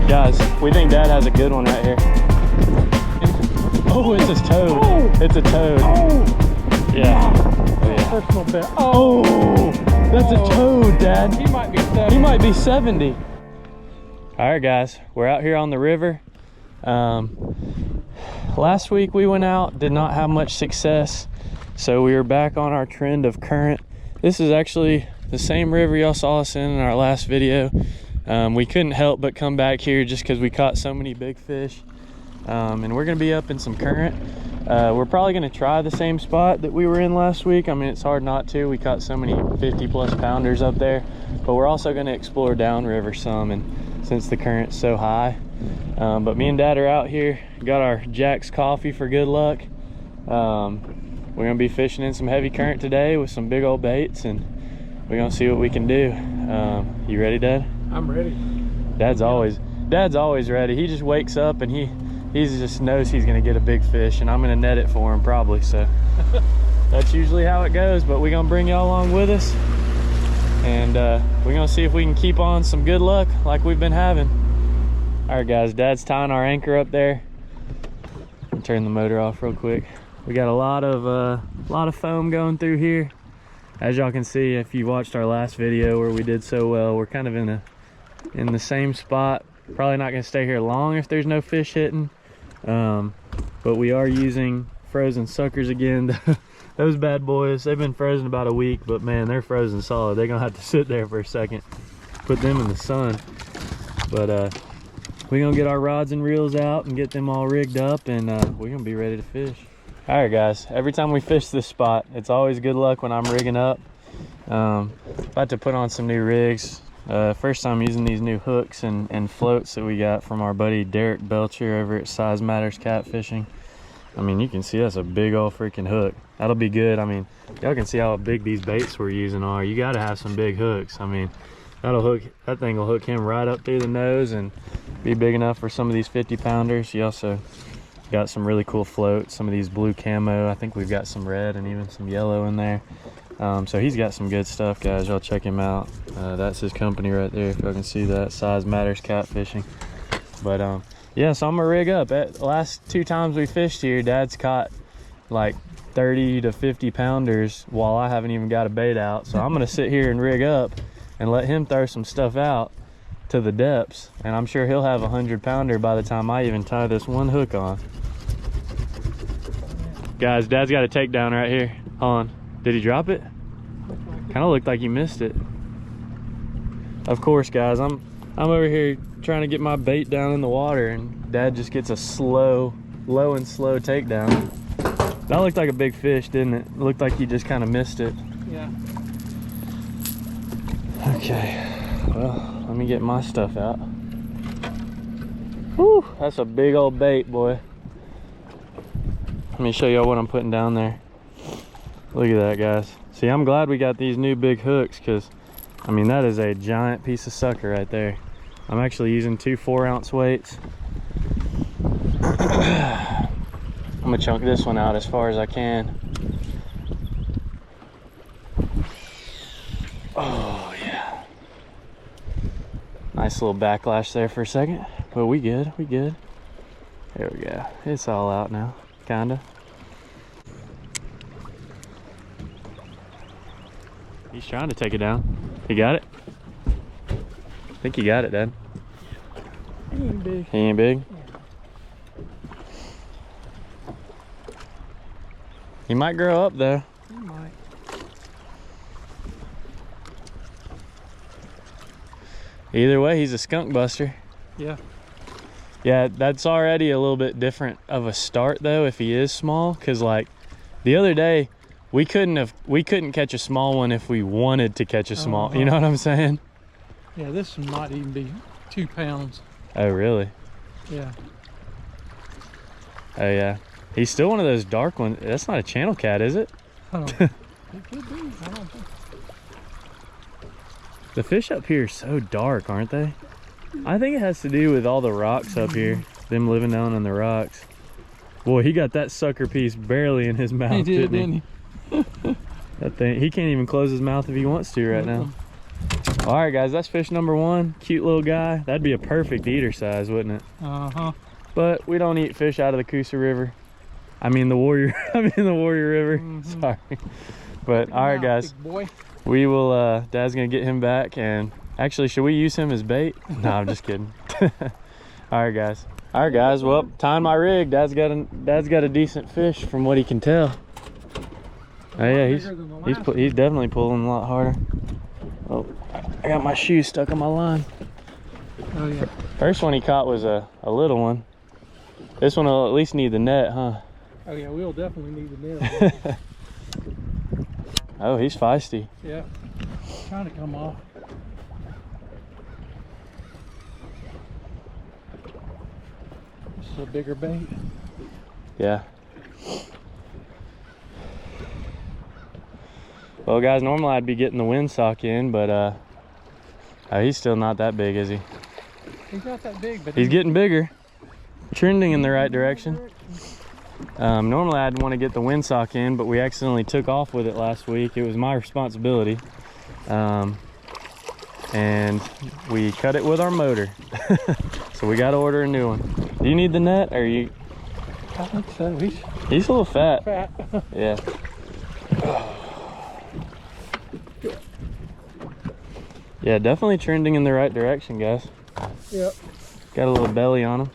Guys, we think Dad has a good one right here. Oh, it's a toad. Oh. It's a toad. Oh. Yeah. Oh, yeah. Personal bet. Oh, that's a toad, Dad. He might be 70. He might be 70. All right, guys, we're out here on the river. Last week we went out, did not have much success, so we were back on our trend of current. This is actually the same river y'all saw us in our last video. We couldn't help but come back here just because we caught so many big fish. And we're gonna be up in some current. We're probably gonna try the same spot that we were in last week. I mean, it's hard not to. We caught so many 50+ pounders up there, but we're also gonna explore downriver some, and since the current's so high. But me and Dad are out here, got our Jack's coffee for good luck. We're gonna be fishing in some heavy current today with some big old baits, and we're gonna see what we can do. You ready, Dad? I'm ready. Dad's always ready. He just wakes up and he just knows he's gonna get a big fish, and I'm gonna net it for him probably. So that's usually how it goes, but we're gonna bring y'all along with us, and we're gonna see if we can keep on some good luck like we've been having. All right, guys, Dad's tying our anchor up there. I'll turn the motor off real quick. We got a lot of foam going through here. As y'all can see, if you watched our last video where we did so well, we're kind of in the same spot. Probably not gonna stay here long if there's no fish hitting. But we are using frozen suckers again. Those bad boys, they've been frozen about a week, but man, they're frozen solid. They're gonna have to sit there for a second, put them in the sun. But we're gonna get our rods and reels out and get them all rigged up, and we're gonna be ready to fish. All right, guys, every time we fish this spot, it's always good luck when I'm rigging up. About to put on some new rigs. First time using these new hooks and floats that we got from our buddy Derek Belcher over at Size Matters Catfishing. I mean, you can see that's a big old freaking hook. That'll be good. I mean, y'all can see how big these baits we're using are. You gotta have some big hooks. I mean, that thing will hook him right up through the nose and be big enough for some of these 50 pounders. You also got some really cool floats, some of these blue camo. I think we've got some red and even some yellow in there. So he's got some good stuff, guys. Y'all check him out. That's his company right there, if y'all can see that, Size Matters Catfishing. But yeah, so I'm gonna rig up. The last 2 times we fished here, Dad's caught like 30 to 50 pounders while I haven't even got a bait out. So I'm gonna sit here and rig up and let him throw some stuff out to the depths, and I'm sure he'll have a 100 pounder by the time I even tie this one hook on. Guys, Dad's got a takedown right here. Hold on. Did he drop it? Kind of looked like he missed it. Of course, guys, I'm over here trying to get my bait down in the water, and Dad just gets a low and slow takedown. That looked like a big fish, didn't it? It looked like he just kind of missed it. Yeah. Okay, well, let me get my stuff out. Whew, that's a big old bait, boy. Let me show y'all what I'm putting down there. Look at that, guys. See, I'm glad we got these new big hooks, because I mean, that is a giant piece of sucker right there. I'm actually using 2 4-ounce weights. I'm gonna chunk this one out as far as I can. Oh yeah, nice little backlash there for a second, but we good. There we go. It's all out now, kinda. He's trying to take it down. He got it? I think he got it, Dad. He ain't big. He ain't big? He might grow up though. He might. Either way, he's a skunk buster. Yeah. Yeah, that's already a little bit different of a start though if he is small, because like the other day we couldn't catch a small one if we wanted to catch a small, you know what I'm saying? Yeah, this one might even be 2 pounds. Oh really? Yeah. Oh yeah. He's still one of those dark ones. That's not a channel cat, is it? Oh, it could be. I don't think. The fish up here are so dark, aren't they? I think it has to do with all the rocks up here. Them living down on the rocks. Boy, he got that sucker piece barely in his mouth, He didn't he? That thing, he can't even close his mouth if he wants to right now. All right, guys, that's fish number 1. Cute little guy. That'd be a perfect eater size, wouldn't it? Uh-huh. But we don't eat fish out of the Coosa River. I mean the Warrior. the Warrior River. Sorry. But all right, guys. Big boy. We will. Dad's gonna get him back, and actually, should we use him as bait? No, I'm just kidding. All right, guys. All right, guys. Well, tying my rig. Dad's got a decent fish from what he can tell. Oh yeah, he's definitely pulling a lot harder. Oh, I got my shoe stuck on my line. Oh yeah. First one he caught was a little one. This one will at least need the net, huh? Oh yeah, we'll definitely need the net. Oh, he's feisty. Yeah. Trying to come off. This is a bigger bait. Yeah. Well, guys, normally I'd be getting the windsock in, but oh, he's still not that big, is he? He's not that big, but he's getting bigger. Trending in the right direction. Normally I'd want to get the windsock in, but we accidentally took off with it last week. It was my responsibility. And we cut it with our motor. So we got to order a new one. Do you need the net, or you? I think so. He's a little fat. Yeah. Yeah, definitely trending in the right direction, guys. Yep. Got a little belly on him.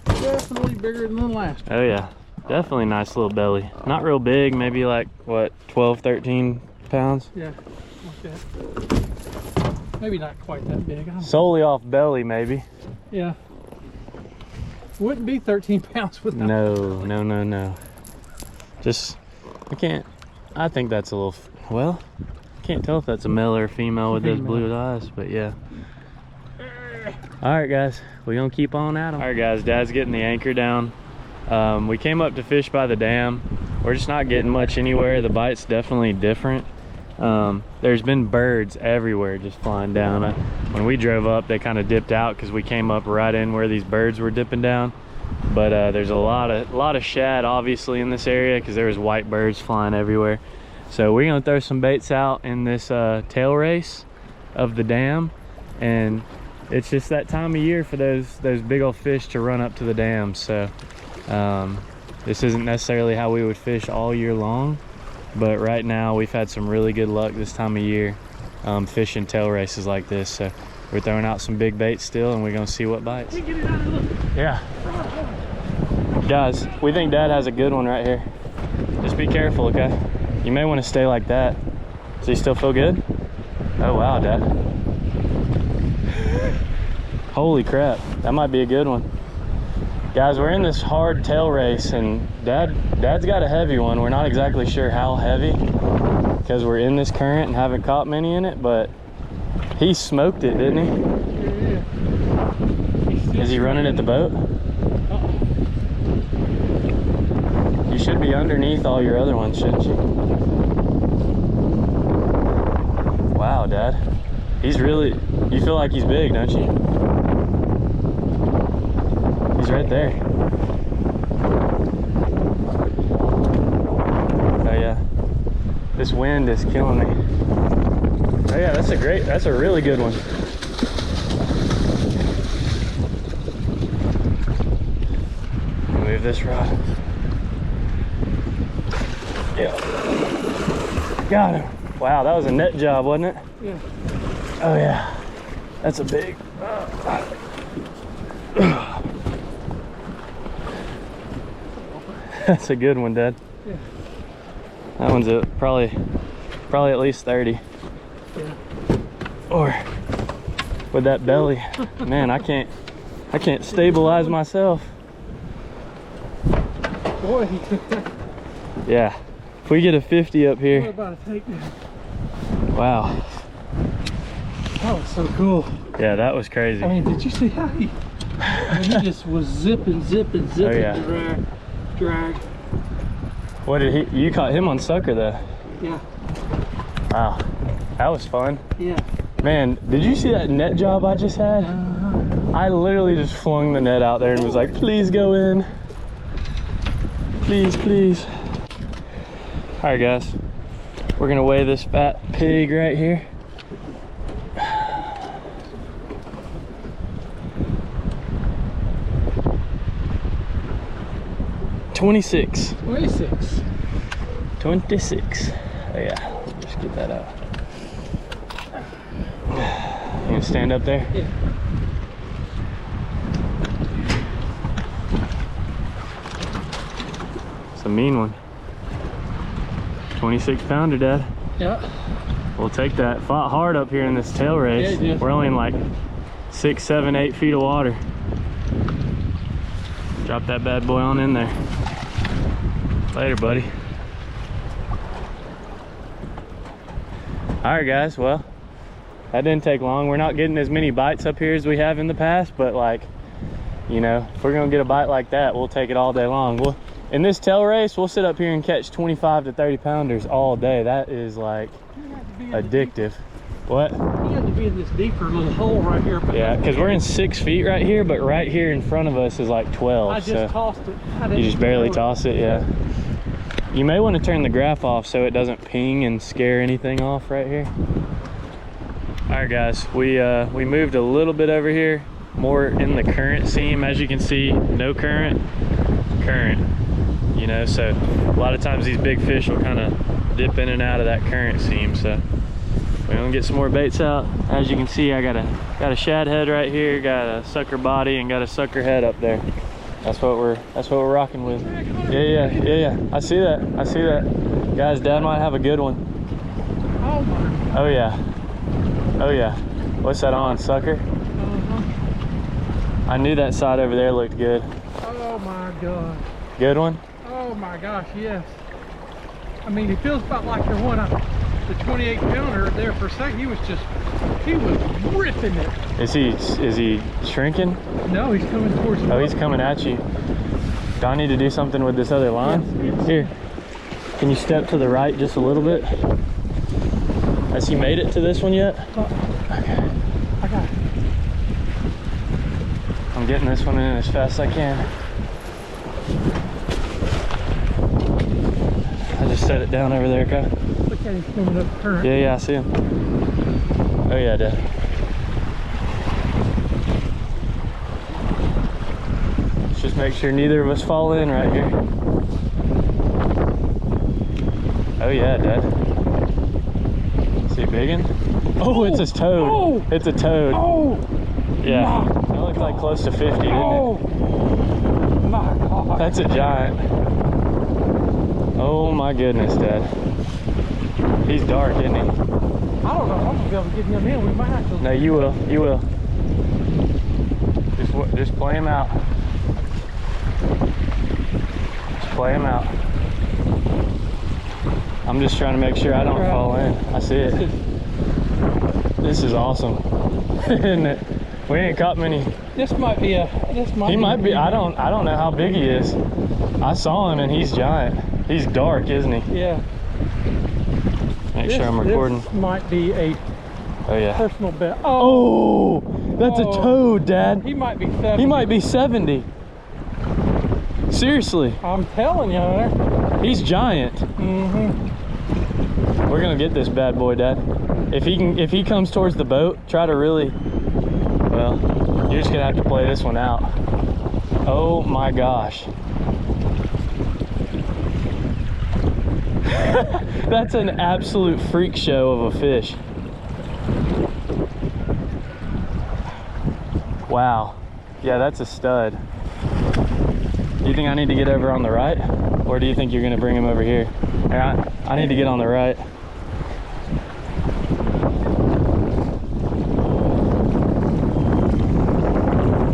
Definitely bigger than the last one. Oh yeah, definitely nice little belly. Not real big, maybe like what, 12, 13 pounds? Yeah, like that. Maybe not quite that big. Solely off belly, maybe. Yeah. Wouldn't be 13 pounds without. No. Just, I think that's a little, well, can't tell if that's a male or a female with those blue eyes, but yeah. All right, guys, we're gonna keep on at them. All right, guys, Dad's getting the anchor down. We came up to fish by the dam. We're just not getting much anywhere. The bite's definitely different. There's been birds everywhere just flying down. When we drove up, they kind of dipped out because we came up right in where these birds were dipping down. But there's a lot of shad obviously in this area because there was white birds flying everywhere. So we're gonna throw some baits out in this tail race of the dam, and it's just that time of year for those big old fish to run up to the dam. So this isn't necessarily how we would fish all year long, but right now we've had some really good luck this time of year fishing tail races like this. So we're throwing out some big baits still, and we're gonna see what bites. Yeah, guys, we think Dad has a good one right here. Just be careful, okay? You may want to stay like that. Does he still feel good? Oh wow, Dad. Holy crap, that might be a good one. Guys, we're in this hard tail race, and Dad's got a heavy one. We're not exactly sure how heavy because we're in this current and haven't caught many in it, but he smoked it, didn't he? Is he running at the boat? You should be underneath all your other ones, shouldn't you? Wow, Dad. He's really, you feel like he's big, don't you? He's right there. Oh yeah. This wind is killing me. Oh yeah, that's a really good one. Move this rod. Yeah. Got him. Wow, that was a net job, wasn't it? Yeah. Oh yeah. That's a big. That's a good one, Dad. Yeah. That one's probably at least 30. Yeah. Or with that belly, man, I can't stabilize myself. Boy, he took that. Yeah. If we get a 50 up What here. about a takedown? Wow. That was so cool. Yeah, that was crazy. I mean, did you see how he just was zipping, Oh, yeah. drag. What did he? You caught him on sucker though. Yeah. Wow. That was fun. Yeah. Man, did you see that net job I just had? I literally just flung the net out there and was like, please go in. Please, please. All right, guys. We're gonna weigh this fat pig right here. 26. 26. 26. Oh yeah, we'll just get that out. You gonna stand up there? Yeah. It's a mean one. 26 pounder, Dad. Yeah. We'll take that. Fought hard up here in this tail race. Yeah, we're only in like 6, 7, 8 feet of water. Drop that bad boy on in there. Later, buddy. All right, guys. Well, that didn't take long. We're not getting as many bites up here as we have in the past, but like, you know, if we're gonna get a bite like that, we'll take it all day long. In this tail race, we'll sit up here and catch 25 to 30 pounders all day. That is like addictive. What? You had to be in this deeper little hole right here. Yeah, because we're in 6 feet right here, but right here in front of us is like 12. I just tossed it. You just barely toss it, yeah. You may want to turn the graph off so it doesn't ping and scare anything off right here. All right, guys, we moved a little bit over here, more in the current seam. As you can see, no current, you know, so a lot of times these big fish will kind of dip in and out of that current seam. So we're gonna get some more baits out. As you can see, I got a shad head right here, got a sucker body, and got a sucker head up there. That's what we're rocking with. Yeah. I see that. Guys, Dad might have a good one. Oh my. Oh yeah. What's that on, sucker? I knew that side over there looked good. Oh my God. Good one? Oh my gosh, yes. I mean, it feels about like the one, the 28 pounder there for a second. He was ripping it. Is he shrinking? No, he's coming towards me. Oh, he's coming at you. Do I need to do something with this other line? Yes. Here, can you step to the right just a little bit? Has he made it to this one yet? Okay. I got it. I'm getting this one in as fast as I can. I just set it down over there, okay? Look at him coming up current. Yeah, I see him. Oh yeah, Dad. Let's just make sure neither of us fall in right here. Oh yeah, Dad. See it biggin'? Oh, it's a toad. Oh. It's a toad. Oh! Yeah. That looked like close to 50, didn't Oh! My God. That's a giant. Oh my goodness, Dad. He's dark, isn't he? I don't know if I'm gonna be able to get him in. We might have to. No, you will. You will. Just play him out. Just play him out. I'm just trying to make sure I don't fall in. I see it. This is awesome, isn't it? We ain't caught many. This might be a. He might be. I don't know how big he is. I saw him and he's giant. He's dark, isn't he? Yeah. Make sure I'm recording. This might be a Oh yeah. personal bet. Oh, that's a toad, Dad. He might be 70. He might be 70. Seriously. I'm telling you, Hunter. He's giant. Mm-hmm. We're gonna get this bad boy, Dad. If he comes towards the boat, try to really, well, you're just gonna have to play this one out. Oh my gosh. That's an absolute freak show of a fish. Wow. Yeah, that's a stud. Do you think I need to get over on the right? Or do you think you're gonna bring him over here? Here, I need to get on the right.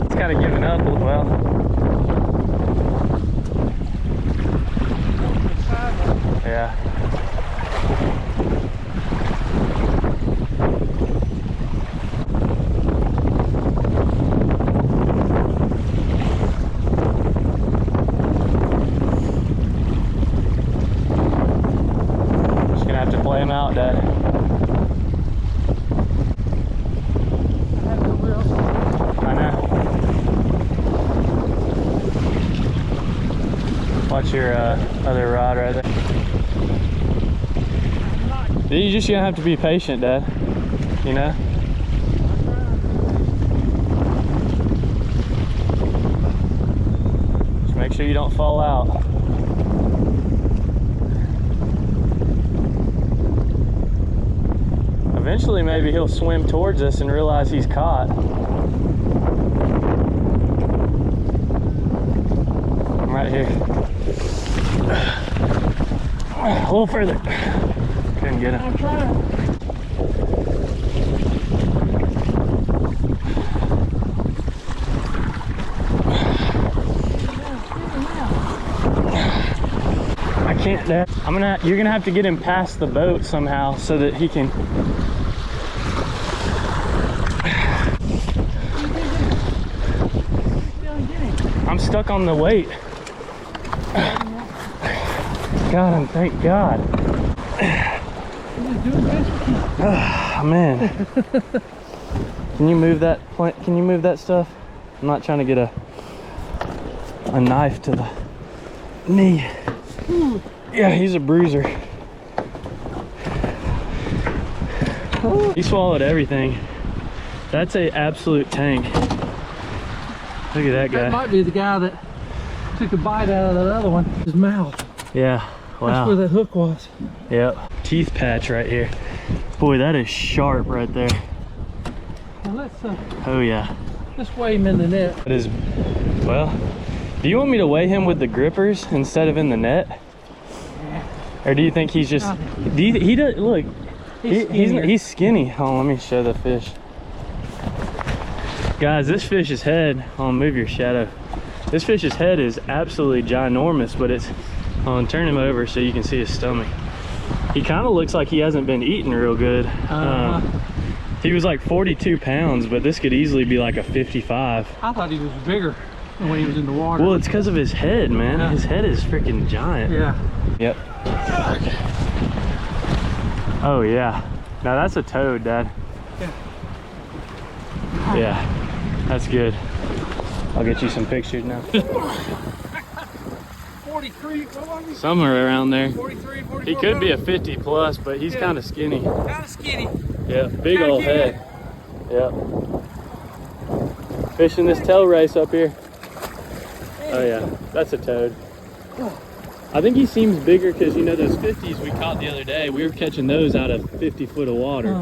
It's kind of giving up, well. Yeah. Just gonna have to play him out, Dad. I know. Watch your other rod right there. You're just gonna have to be patient, Dad. You know? Just make sure you don't fall out. Eventually, maybe he'll swim towards us and realize he's caught. I'm right here. A little further. Couldn't get him. I'm trying. I can't, Dad. You're gonna have to get him past the boat somehow so that he can. I'm stuck on the weight. Got him, thank God. Oh, man. Can you move that plant? Can you move that stuff? I'm not trying to get a knife to the knee. Yeah, he's a bruiser. He swallowed everything. That's a absolute tank. Look at that guy. That might be the guy that took a bite out of that other one. His mouth. Yeah, wow. That's where that hook was. Yep. Teeth patch right here. Boy, that is sharp right there. Well, let's Oh yeah. let's weigh him in the net. It is. Well, do you want me to weigh him with the grippers instead of in the net? Yeah. Or do you think he's just? He does look. He's skinny. Oh, let me show the fish. Guys, this fish's head. Oh, move your shadow. This fish's head is absolutely ginormous, but it's. Oh, turn him over so you can see his stomach. He kind of looks like he hasn't been eating real good. He was like 42 pounds, but this could easily be like a 55. I thought he was bigger when he was in the water. Well, it's because of his head, man. Yeah. His head is freaking giant. Yeah. Yep. Oh, yeah. Now that's a toad, Dad. Yeah. Yeah, that's good. I'll get you some pictures now. 43, what was he? Somewhere around there. 43, 44. He could be a 50 plus, but he's kind of skinny. Kind of skinny. Yeah, big old head. Yep. Fishing this tail race up here. Oh yeah, that's a toad. I think he seems bigger because, you know, those 50s we caught the other day, we were catching those out of 50 foot of water.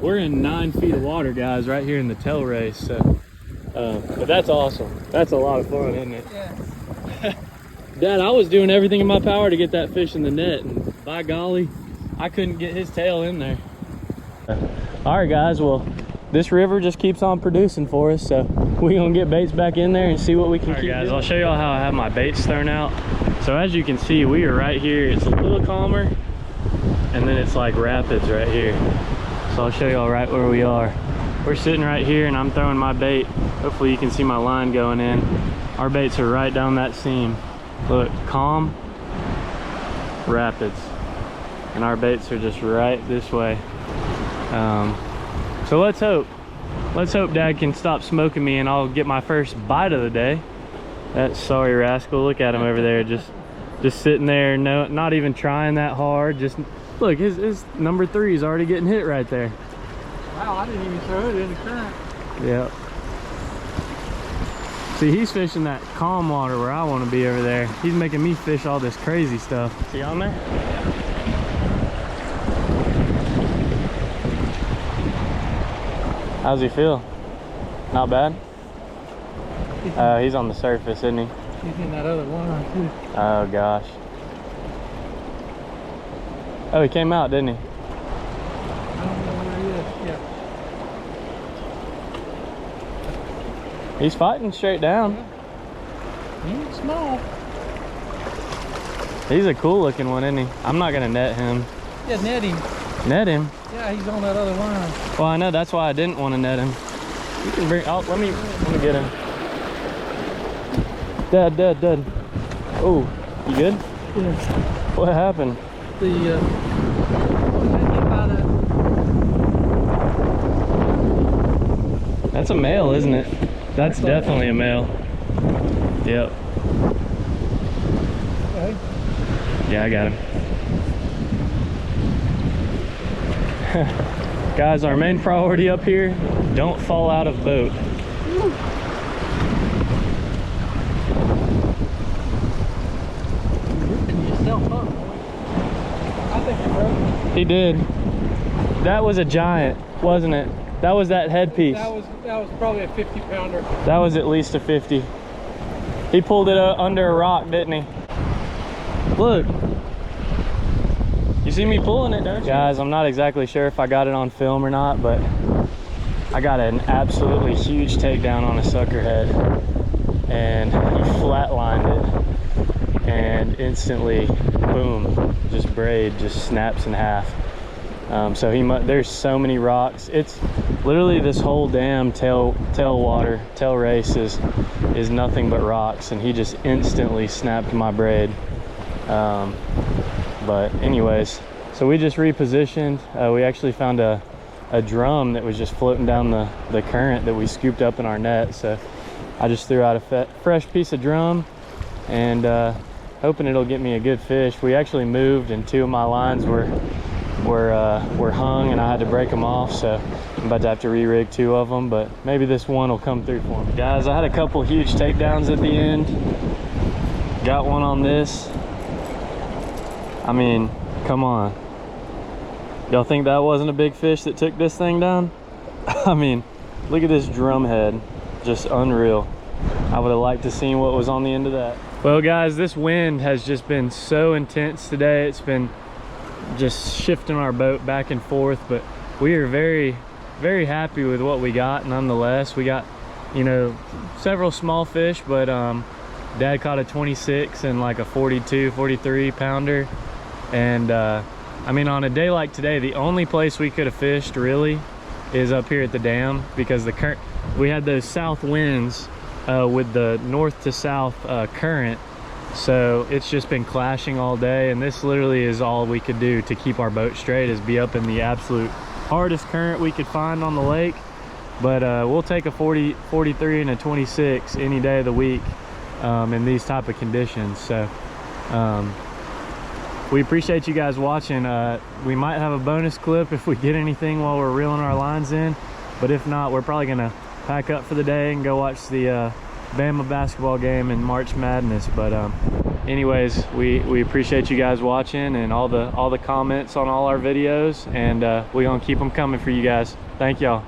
We're in 9 feet of water, guys, right here in the tail race. So, but that's awesome. That's a lot of fun, isn't it? Yeah. Dad, I was doing everything in my power to get that fish in the net, and by golly, I couldn't get his tail in there. All right, guys, well, this river just keeps on producing for us, so we're gonna get baits back in there and see what we can keep guys, doing. I'll show y'all how I have my baits thrown out. So as you can see, we are right here. It's a little calmer, and then it's like rapids right here. So I'll show y'all right where we are. We're sitting right here, and I'm throwing my bait. Hopefully you can see my line going in. Our baits are right down that seam. Look, calm, rapids, and our baits are just right this way. So let's hope Dad can stop smoking me and I'll get my first bite of the day. That sorry rascal, look at him over there, just sitting there, no, not even trying that hard. Just look, his number 3 is already getting hit right there. Wow, I didn't even throw it in the current. Yep. See, he's fishing that calm water where I want to be over there. He's making me fish all this crazy stuff. See on there? How's he feel? Not bad? He's on the surface, isn't he? He's in that other line too. Oh gosh. Oh, he came out, didn't he? I don't know where he is. Yeah. He's fighting straight down. He ain't small. He's a cool looking one, isn't he? I'm not gonna net him. Yeah, net him. Net him? Yeah, he's on that other line. Well, I know, that's why I didn't want to net him. You can bring, oh, let me get him. Dad. Oh, you good? Yeah. What happened? The, That's a male, isn't it? That's definitely a male. Yep. Okay. Yeah, I got him. Guys, our main priority up here, don't fall out of boat. Yourself up, boy. I think you broke. He did. That was a giant, wasn't it? That was that headpiece. That was probably a 50-pounder. That was at least a 50. He pulled it under a rock, didn't he? Look. You see me pulling it, don't you? Guys, I'm not exactly sure if I got it on film or not, but I got an absolutely huge takedown on a sucker head. And he flatlined it. And instantly, boom, just braid just snaps in half. So there's so many rocks. It's literally this whole damn tail race is nothing but rocks, and he just instantly snapped my braid. But anyways, so we just repositioned. We actually found a drum that was just floating down the current that we scooped up in our net. So I just threw out a fresh piece of drum, and hoping it'll get me a good fish. We actually moved, and 2 of my lines were hung, and I had to break them off, so I'm about to have to re-rig 2 of them, but maybe this one will come through for me. Guys, I had a couple huge takedowns at the end. Got one on this. I mean, come on. Y'all think that wasn't a big fish that took this thing down? I mean, look at this drum head, just unreal. I would have liked to see what was on the end of that. Well guys, this wind has just been so intense today. It's been just shifting our boat back and forth, but we are very, very happy with what we got. Nonetheless, we got, you know, several small fish, but Dad caught a 26 and like a 42, 43 pounder. And I mean, on a day like today, the only place we could have fished really is up here at the dam, because the current, we had those south winds with the north to south current. So it's just been clashing all day, and this literally is all we could do to keep our boat straight, is be up in the absolute hardest current we could find on the lake. But we'll take a 40, 43 and a 26 any day of the week in these type of conditions. So we appreciate you guys watching. We might have a bonus clip if we get anything while we're reeling our lines in, but if not, we're probably gonna pack up for the day and go watch the Bama basketball game in March Madness. But anyways, we appreciate you guys watching and all the comments on all our videos, and we're gonna keep them coming for you guys. Thank y'all.